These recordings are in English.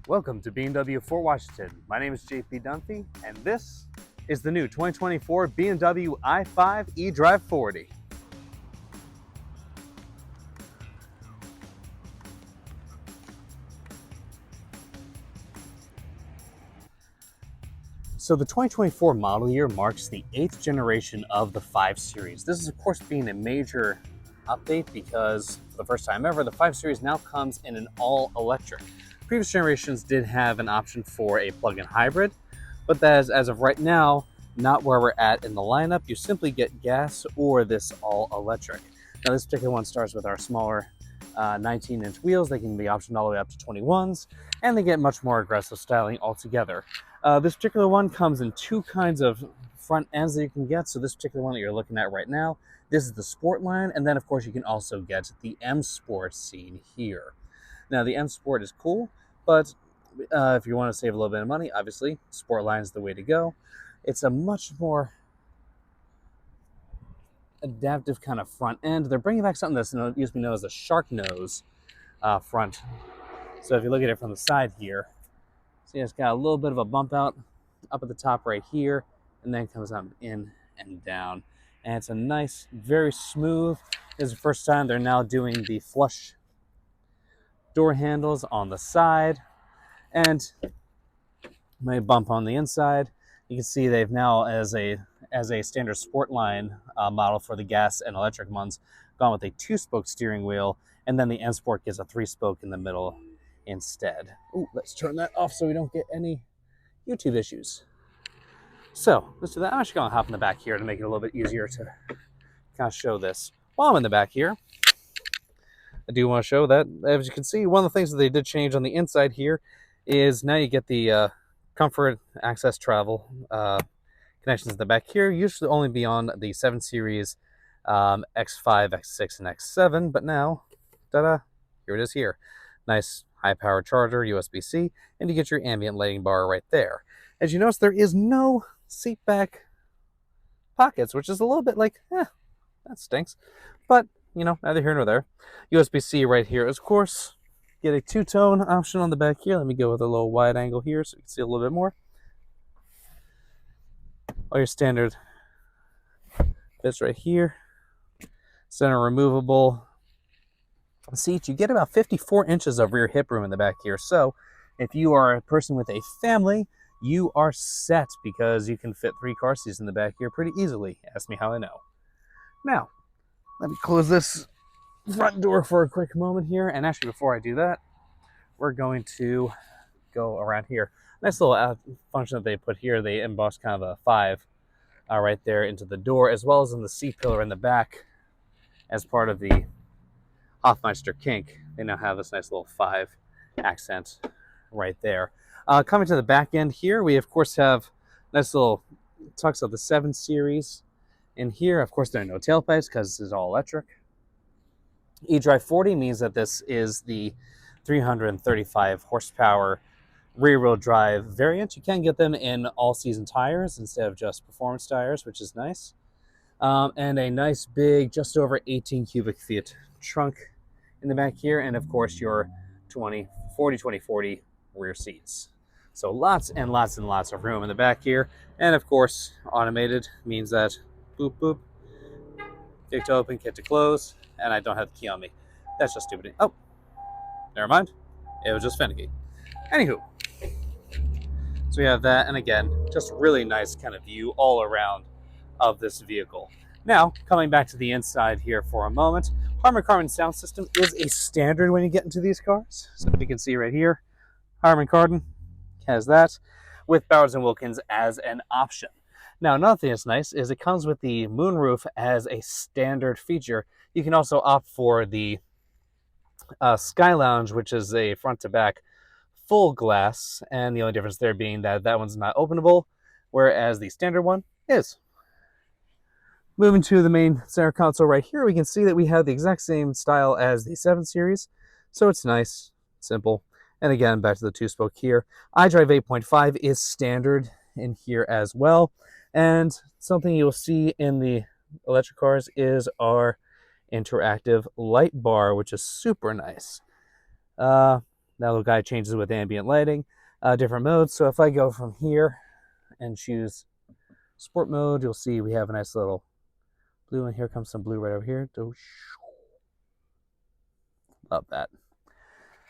Welcome to BMW Fort Washington. My name is JP Dunphy, and this is the new 2024 BMW i5 eDrive 40. So the 2024 model year marks the 8th generation of the 5 Series. This is of course being a major update because for the first time ever, the 5 Series now comes in an all-electric. Previous generations did have an option for a plug-in hybrid, but that is, as of right now, not where we're at in the lineup. You simply get gas or this all-electric. Now this particular one starts with our smaller 19-inch wheels. They can be optioned all the way up to 21s, and they get much more aggressive styling altogether. This particular one comes in two kinds of front ends that you can get. So this particular one that you're looking at right now, this is the Sport line, and then of course you can also get the M Sport seen here. Now the M Sport is cool, but if you want to save a little bit of money, obviously Sport line is the way to go. It's a much more adaptive kind of front end. They're bringing back something that's used to be known as a shark nose front. So if you look at it from the side here, see it's got a little bit of a bump out up at the top right here, and then comes up in and down. And it's a nice, very smooth. This is the first time they're now doing the flush door handles on the side, and my bump on the inside. You can see they've now, as a standard Sport line model for the gas and electric ones, gone with a 2-spoke steering wheel, and then the M Sport gets a 3-spoke in the middle instead. Ooh, let's turn that off so we don't get any YouTube issues. So let's do that. I'm actually going to hop in the back here to make it a little bit easier to kind of show this. While I'm in the back here, I do want to show that, as you can see, one of the things that they did change on the inside here is now you get the comfort, access, travel connections in the back here. Usually only be on the 7 Series X5, X6, and X7, but now, ta-da, here it is here. Nice high-power charger, USB-C, and you get your ambient lighting bar right there. As you notice, there is no seat back pockets, which is a little bit like, that stinks. But, you know, neither here nor there. USB-C right here, of course. Get a 2-tone option on the back here. Let me go with a little wide angle here so you can see a little bit more. All your standard bits right here. Center removable seat. You get about 54 inches of rear hip room in the back here. So if you are a person with a family, you are set because you can fit 3 car seats in the back here pretty easily. Ask me how I know. Now, let me close this front door for a quick moment here. And actually, before I do that, we're going to go around here. Nice little function that they put here. They embossed kind of a 5 right there into the door, as well as in the C-pillar in the back as part of the Hofmeister kink. They now have this nice little 5 accent right there. Coming to the back end here, we of course have nice little tucks of the 7 Series. In here, of course, there are no tailpipes because this is all electric. eDrive 40 means that this is the 335 horsepower rear-wheel drive variant. You can get them in all-season tires instead of just performance tires, which is nice. And a nice big, just over 18 cubic feet trunk in the back here, and of course your 2040 rear seats. So lots and lots and lots of room in the back here, and of course automated means that boop boop, kick to open, kick to close, and I don't have the key on me. That's just stupid. Oh, never mind. It was just finicky. Anywho, so we have that, and again, just really nice kind of view all around of this vehicle. Now, coming back to the inside here for a moment, Harman Kardon sound system is a standard when you get into these cars. So you can see right here, Harman Kardon has that, with Bowers & Wilkins as an option. Now, another thing that's nice is it comes with the moonroof as a standard feature. You can also opt for the Sky Lounge, which is a front-to-back full glass, and the only difference there being that that one's not openable, whereas the standard one is. Moving to the main center console right here, we can see that we have the exact same style as the 7 Series, so it's nice, simple. And again, back to the 2-spoke here. iDrive 8.5 is standard in here as well. And something you'll see in the electric cars is our interactive light bar, which is super nice. That little guy changes with ambient lighting, different modes. So if I go from here and choose sport mode, you'll see we have a nice little blue, and here comes some blue right over here. Love that.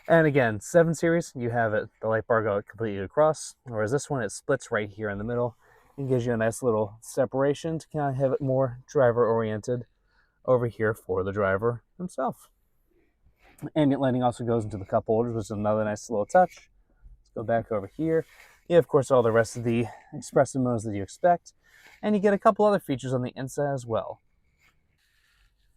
And again, 7 Series, you have it, the light bar go completely across, whereas this one, it splits right here in the middle and gives you a nice little separation to kind of have it more driver-oriented over here for the driver himself. Ambient lighting also goes into the cup holders, which is another nice little touch. Let's go back over here. You have, of course, all the rest of the expressive modes that you expect, and you get a couple other features on the inside as well.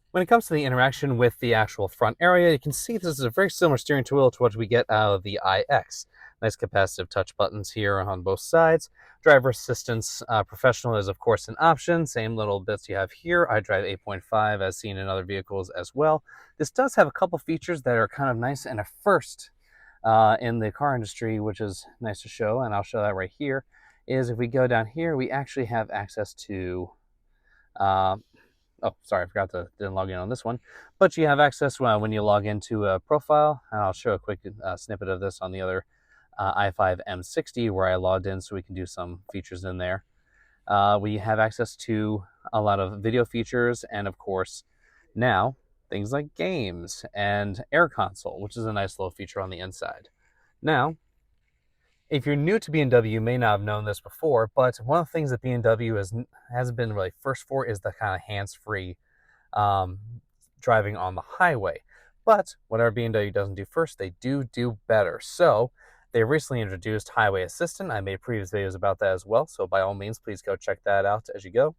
When it comes to the interaction with the actual front area, you can see this is a very similar steering wheel to what we get out of the iX. Nice capacitive touch buttons here on both sides. Driver assistance, professional is of course an option. Same little bits you have here. I drive 8.5 as seen in other vehicles as well. This does have a couple features that are kind of nice and a first in the car industry, which is nice to show, and I'll show that right here, is if we go down here, we actually have access to oh, sorry, I forgot to didn't log in on this one. But you have access when you log into a profile, and I'll show a quick snippet of this on the other i5 M60 where I logged in, so we can do some features in there. We have access to a lot of video features, and of course, now things like games and Air Console, which is a nice little feature on the inside. Now, if you're new to BMW, you may not have known this before, but one of the things that BMW hasn't been really first for is the kind of hands-free driving on the highway. But whatever BMW doesn't do first, they do better. So they recently introduced Highway Assistant. I made previous videos about that as well, so by all means, please go check that out as you go.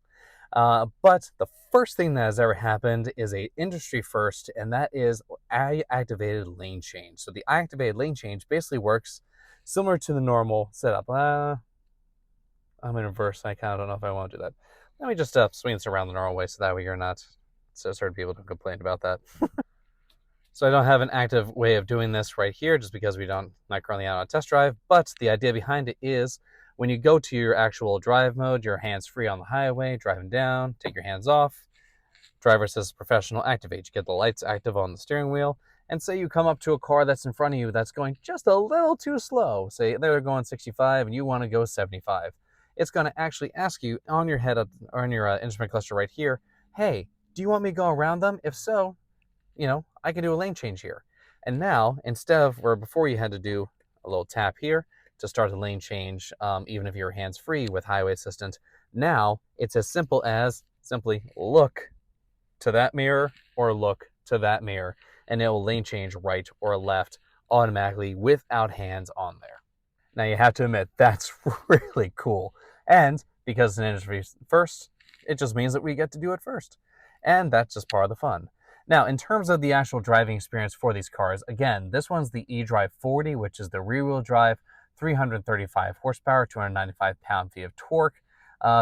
But the first thing that has ever happened is an industry first, and that is activated lane change. So the activated lane change basically works similar to the normal setup. I'm in reverse. I kind of don't know if I want to do that. Let me just swing this around the normal way so that way you're not, so certain people don't complain about that. So I don't have an active way of doing this right here just because we not currently out on a test drive, but the idea behind it is when you go to your actual drive mode, you're hands-free on the highway, driving down, take your hands off, driver assist professional activate. You get the lights active on the steering wheel, and say you come up to a car that's in front of you that's going just a little too slow. Say they're going 65 and you want to go 75. It's going to actually ask you on your head up or on your instrument cluster right here, hey, do you want me to go around them? If so, I can do a lane change here. And now, instead of where before you had to do a little tap here to start the lane change, even if you're hands-free with Highway Assistant, now it's as simple as simply look to that mirror or look to that mirror, and it will lane change right or left automatically without hands on there. Now you have to admit, that's really cool. And because it's an industry first, it just means that we get to do it first. And that's just part of the fun. Now, in terms of the actual driving experience for these cars, again, this one's the eDrive 40, which is the rear-wheel drive, 335 horsepower, 295 pound-feet of torque.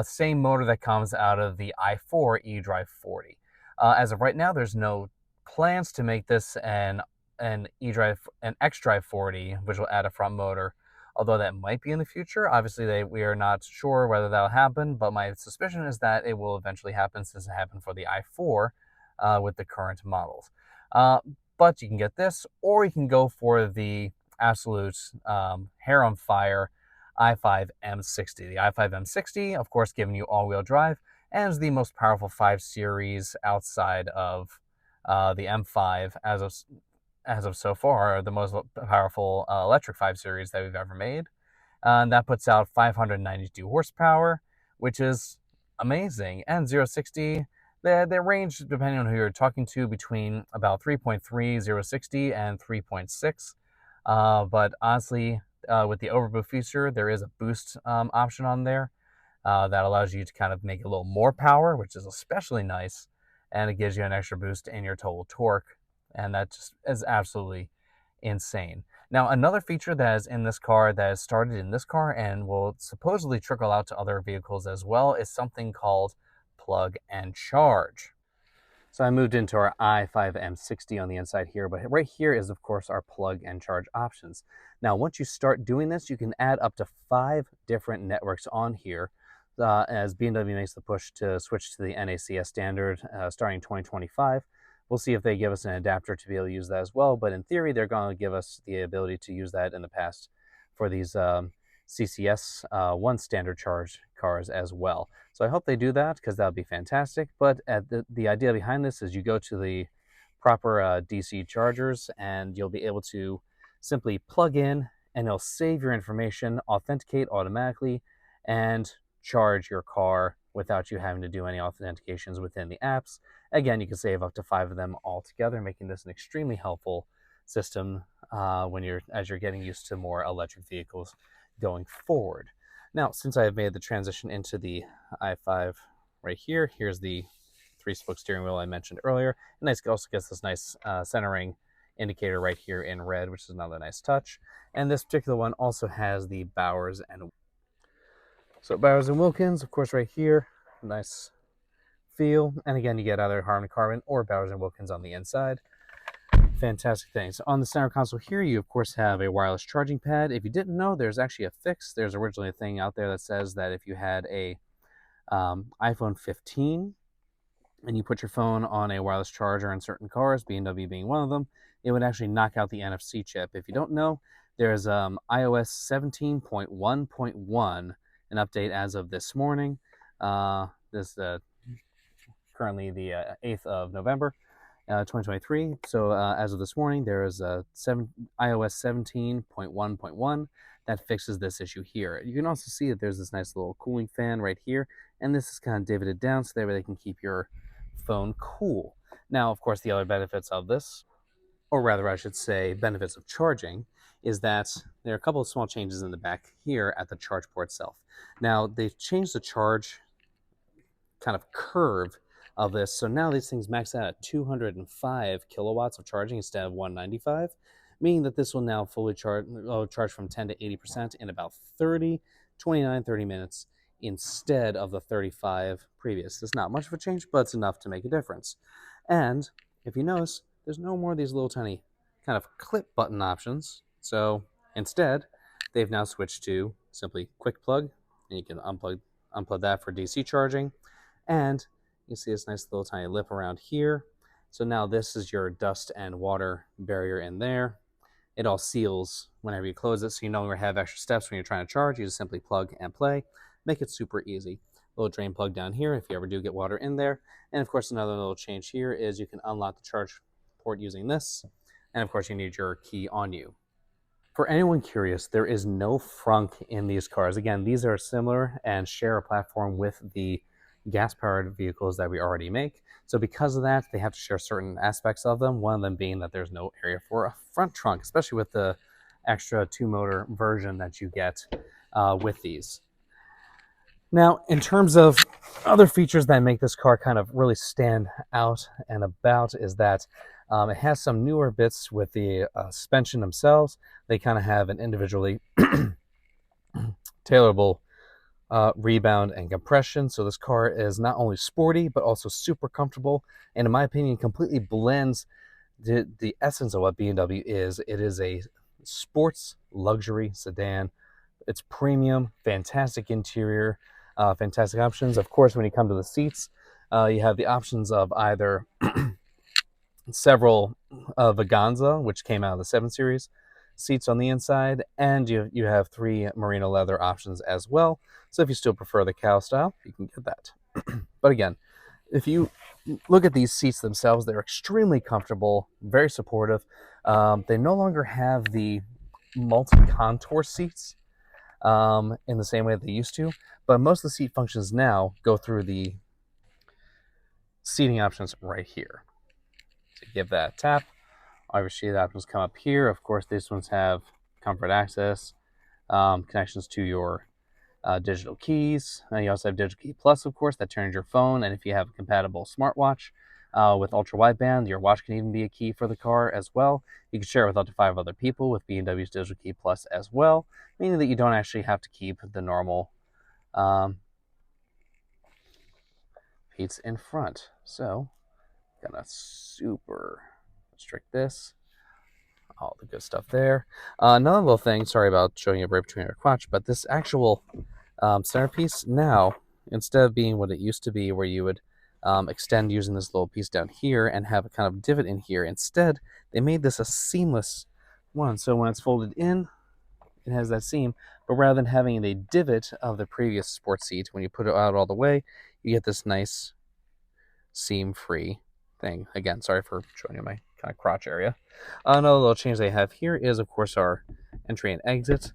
Same motor that comes out of the i4 eDrive 40. As of right now, there's no plans to make this an xDrive 40, which will add a front motor, although that might be in the future. Obviously, we are not sure whether that'll happen, but my suspicion is that it will eventually happen since it happened for the i4 with the current models. But you can get this, or you can go for the absolute hair on fire i5 M60. The i5 M60, of course, giving you all-wheel drive, and is the most powerful 5 Series outside of the M5 as of so far, the most powerful electric 5 Series that we've ever made. And that puts out 592 horsepower, which is amazing. And 0-60, the range, depending on who you're talking to, between about 3.3, 0-60, and 3.6. But honestly, with the overboost feature, there is a boost option on there that allows you to kind of make a little more power, which is especially nice. And it gives you an extra boost in your total torque. And that just is absolutely insane. Now, another feature that is in this car, that has started in this car and will supposedly trickle out to other vehicles as well, is something called plug and charge. So I moved into our i5 M60 on the inside here, but right here is, of course, our plug and charge options. Now, once you start doing this, you can add up to 5 different networks on here, as BMW makes the push to switch to the NACS standard starting 2025. We'll see if they give us an adapter to be able to use that as well. But in theory, they're going to give us the ability to use that in the past for these CCS one standard charge cars as well. So I hope they do that, because that would be fantastic. But the idea behind this is you go to the proper DC chargers, and you'll be able to simply plug in, and it'll save your information, authenticate automatically, and charge your car without you having to do any authentications within the apps. Again, you can save up to 5 of them altogether, making this an extremely helpful system as you're getting used to more electric vehicles going forward. Now, since I have made the transition into the i5 right here, here's the 3-spoke steering wheel I mentioned earlier. And it also gets this nice centering indicator right here in red, which is another nice touch. And this particular one also has the Bowers and Wilkins, of course, right here. Nice feel. And again, you get either Harman Kardon or Bowers and Wilkins on the inside. Fantastic things. On the center console here, you of course have a wireless charging pad. If you didn't know, there's actually a fix. There's originally a thing out there that says that if you had a iPhone 15 and you put your phone on a wireless charger in certain cars, BMW being one of them, it would actually knock out the NFC chip. If you don't know, there's iOS 17.1.1, an update as of this morning. This currently the 8th of November, 2023. So as of this morning, there is iOS 17.1.1 that fixes this issue here. You can also see that there's this nice little cooling fan right here, and this is kind of divoted down so that way they can keep your phone cool. Now, of course, the other benefits of this, or rather I should say benefits of charging, is that there are a couple of small changes in the back here at the charge port itself. Now, they've changed the charge kind of curve of this, so now these things max out at 205 kilowatts of charging instead of 195, meaning that this will now fully charge from 10 to 80% in about 30 minutes instead of the 35 previous. It's not much of a change, but it's enough to make a difference. And if you notice, there's no more of these little tiny kind of clip button options. So instead, they've now switched to simply quick plug, and you can unplug that for DC charging. And you see this nice little tiny lip around here. So now this is your dust and water barrier in there. It all seals whenever you close it, so you no longer have extra steps when you're trying to charge. You just simply plug and play. Make it super easy. Little drain plug down here if you ever do get water in there. And of course, another little change here is you can unlock the charge port using this. And of course, you need your key on you. For anyone curious, there is no frunk in these cars. Again, these are similar and share a platform with the gas-powered vehicles that we already make. So because of that, they have to share certain aspects of them, one of them being that there's no area for a front trunk, especially with the extra 2-motor version that you get with these. Now, in terms of other features that make this car kind of really stand out and about is that it has some newer bits with the suspension themselves. They kind of have an individually tailorable rebound and compression. So this car is not only sporty, but also super comfortable. And in my opinion, completely blends the essence of what BMW is. It is a sports luxury sedan. It's premium, fantastic interior, fantastic options. Of course, when you come to the seats, you have the options of either several Vaganza, which came out of the 7 Series seats on the inside, and you have 3 merino leather options as well. So if you still prefer the cow style, you can get that. But again, if you look at these seats themselves, they're extremely comfortable, very supportive. They no longer have the multi-contour seats in the same way that they used to, but most of the seat functions now go through the seating options right here. So give that a tap. Obviously, the options come up here. Of course, these ones have comfort access, connections to your digital keys. You also have Digital Key Plus, of course, that turns your phone. And if you have a compatible smartwatch with ultra wideband, your watch can even be a key for the car as well. You can share it with up to 5 other people with BMW's Digital Key Plus as well, meaning that you don't actually have to keep the normal seats in front. So, gonna super restrict this. All the good stuff there. Another little thing, sorry about showing you right between our crotch, but this actual centerpiece now, instead of being what it used to be where you would extend using this little piece down here and have a kind of divot in here. Instead, they made this a seamless one. So when it's folded in, it has that seam, but rather than having a divot of the previous sports seat, when you put it out all the way, you get this nice seam-free thing. Again, sorry for showing you my kind of crotch area. Another little change they have here is, of course, our entry and exit.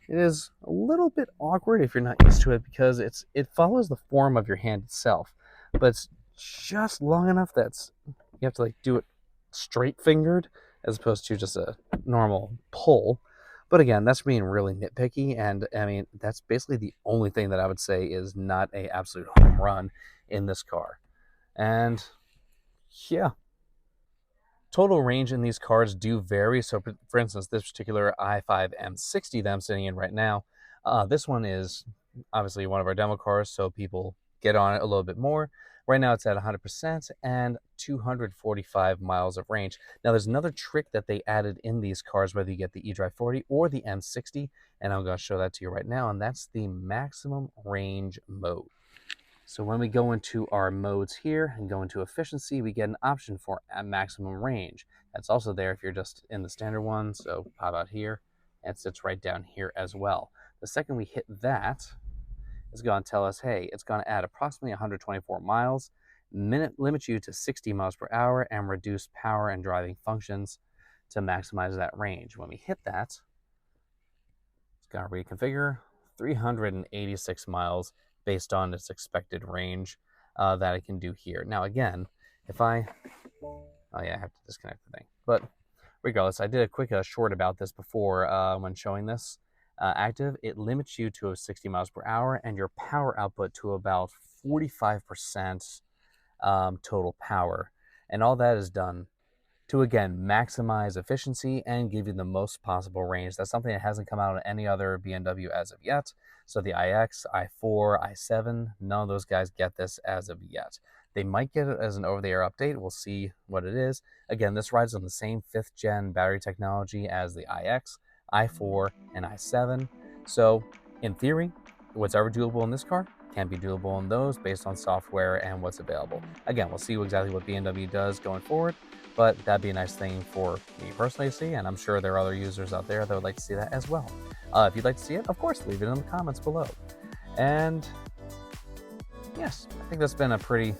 It is a little bit awkward if you're not used to it because it follows the form of your hand itself, but it's just long enough that you have to like do it straight fingered as opposed to just a normal pull. But again, that's being really nitpicky, and I mean that's basically the only thing that I would say is not a absolute home run in this car. And yeah, total range in these cars do vary. So for instance, this particular i5 M60 that I'm sitting in right now, this one is obviously one of our demo cars, so people get on it a little bit more. Right now it's at 100% and 245 miles of range. Now there's another trick that they added in these cars, whether you get the eDrive 40 or the M60, and I'm going to show that to you right now, and that's the maximum range mode. So when we go into our modes here and go into efficiency, we get an option for a maximum range. That's also there if you're just in the standard one, so pop out here, and it sits right down here as well. The second we hit that, it's going to tell us, hey, it's going to add approximately 124 miles, limit you to 60 miles per hour, and reduce power and driving functions to maximize that range. When we hit that, it's going to reconfigure 386 miles based on its expected range that I can do here. Now again, if I, oh yeah, I have to disconnect the thing. But regardless, I did a quick short about this before when showing this. Active, it limits you to 60 miles per hour and your power output to about 45% total power. And all that is done to, again, maximize efficiency and give you the most possible range. That's something that hasn't come out on any other BMW as of yet. So the iX, i4, i7, none of those guys get this as of yet. They might get it as an over-the-air update. We'll see what it is. Again, this rides on the same 5th gen battery technology as the iX, i4, and i7. So in theory, what's ever doable in this car can be doable in those based on software and what's available. Again, we'll see exactly what BMW does going forward, but that'd be a nice thing for me personally to see, and I'm sure there are other users out there that would like to see that as well. If you'd like to see it, of course, leave it in the comments below. And yes, I think that's been a pretty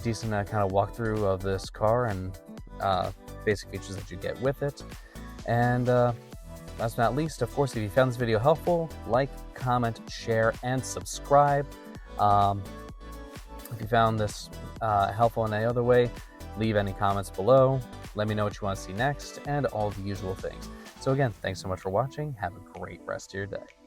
decent kind of walkthrough of this car and basic features that you get with it. And last but not least, of course, if you found this video helpful, like, comment, share, and subscribe. If you found this helpful in any other way, leave any comments below. Let me know what you want to see next, and all the usual things. So again, thanks so much for watching. Have a great rest of your day.